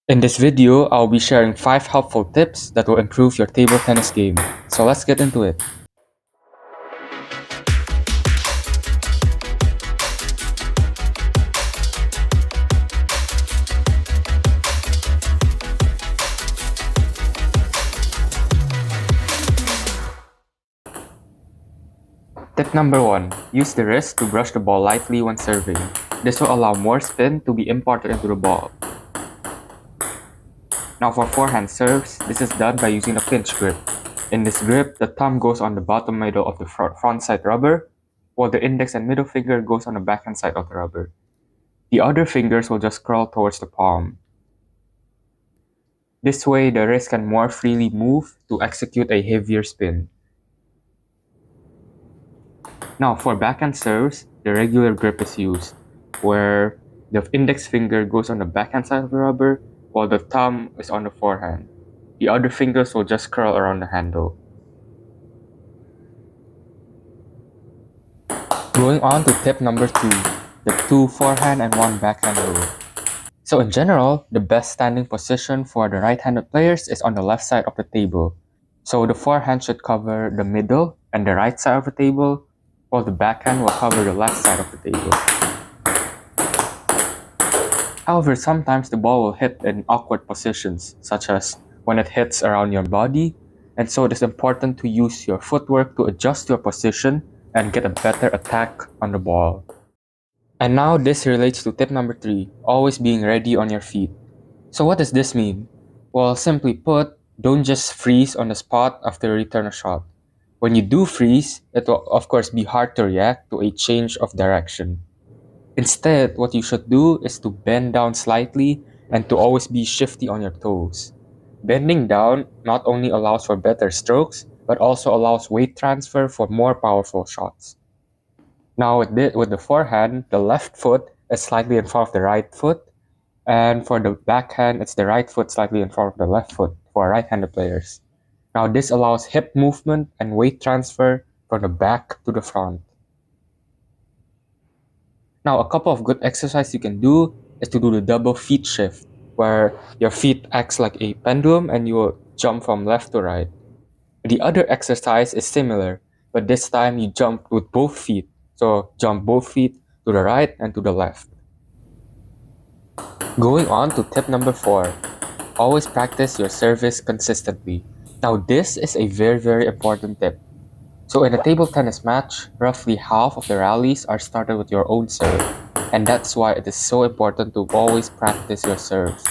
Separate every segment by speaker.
Speaker 1: In this video, I'll be sharing 5 helpful tips that will improve your table tennis game. So let's get into it. Tip number 1. Use the wrist to brush the ball lightly when serving. This will allow more spin to be imparted into the ball. Now for forehand serves, this is done by using a pinch grip. In this grip, the thumb goes on the bottom middle of the front side rubber, while the index and middle finger goes on the backhand side of the rubber. The other fingers will just curl towards the palm. This way, the wrist can more freely move to execute a heavier spin. Now, for backhand serves, the regular grip is used, where the index finger goes on the backhand side of the rubber, while the thumb is on the forehand. The other fingers will just curl around the handle. Going on to tip number 2, the 2 forehand and 1 backhand rule. So in general, the best standing position for the right-handed players is on the left side of the table. So the forehand should cover the middle and the right side of the table, while the backhand will cover the left side of the table. However, sometimes the ball will hit in awkward positions, such as when it hits around your body, and so it is important to use your footwork to adjust your position and get a better attack on the ball. And now this relates to tip number 3, always being ready on your feet. So what does this mean? Well, simply put, don't just freeze on the spot after you return a shot. When you do freeze, it will of course be hard to react to a change of direction. Instead, what you should do is to bend down slightly and to always be shifty on your toes. Bending down not only allows for better strokes, but also allows weight transfer for more powerful shots. Now with the forehand, the left foot is slightly in front of the right foot, and for the backhand, it's the right foot slightly in front of the left foot for right-handed players. Now this allows hip movement and weight transfer from the back to the front. Now a couple of good exercises you can do is to do the double feet shift, where your feet acts like a pendulum and you will jump from left to right. The other exercise is similar, but this time you jump with both feet. So jump both feet to the right and to the left. Going on to tip number 4, always practice your service consistently. Now this is a very important tip. So in a table tennis match, roughly half of the rallies are started with your own serve. And that's why it is so important to always practice your serves.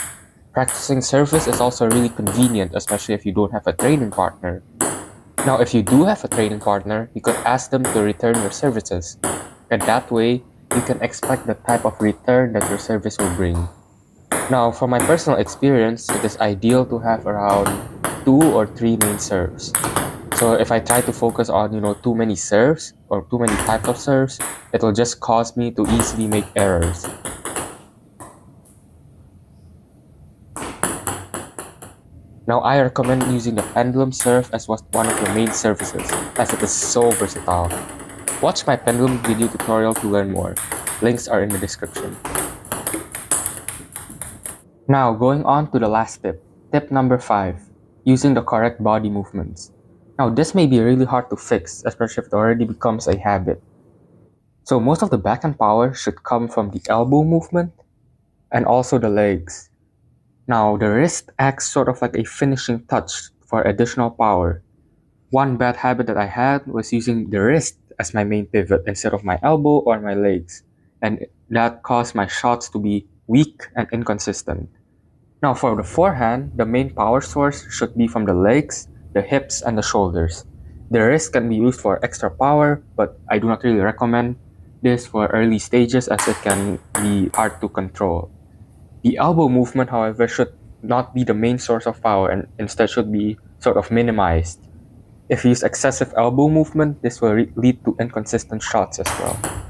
Speaker 1: Practicing service is also really convenient, especially if you don't have a training partner. Now if you do have a training partner, you could ask them to return your services. And that way, you can expect the type of return that your service will bring. Now, from my personal experience, it is ideal to have around 2 or 3 main serves. So if I try to focus on, too many serves or too many types of serves, it will just cause me to easily make errors. Now, I recommend using the Pendulum Serve as one of your main services, as it is so versatile. Watch my Pendulum video tutorial to learn more. Links are in the description. Now, going on to the last tip. Tip number 5, using the correct body movements. Now, this may be really hard to fix, especially if it already becomes a habit. So most of the backhand power should come from the elbow movement and also the legs. Now, the wrist acts sort of like a finishing touch for additional power. One bad habit that I had was using the wrist as my main pivot instead of my elbow or my legs, and that caused my shots to be weak and inconsistent. Now for the forehand, the main power source should be from the legs, the hips, and the shoulders. The wrist can be used for extra power, but I do not really recommend this for early stages as it can be hard to control. The elbow movement, however, should not be the main source of power and instead should be sort of minimized. If you use excessive elbow movement, this will lead to inconsistent shots as well.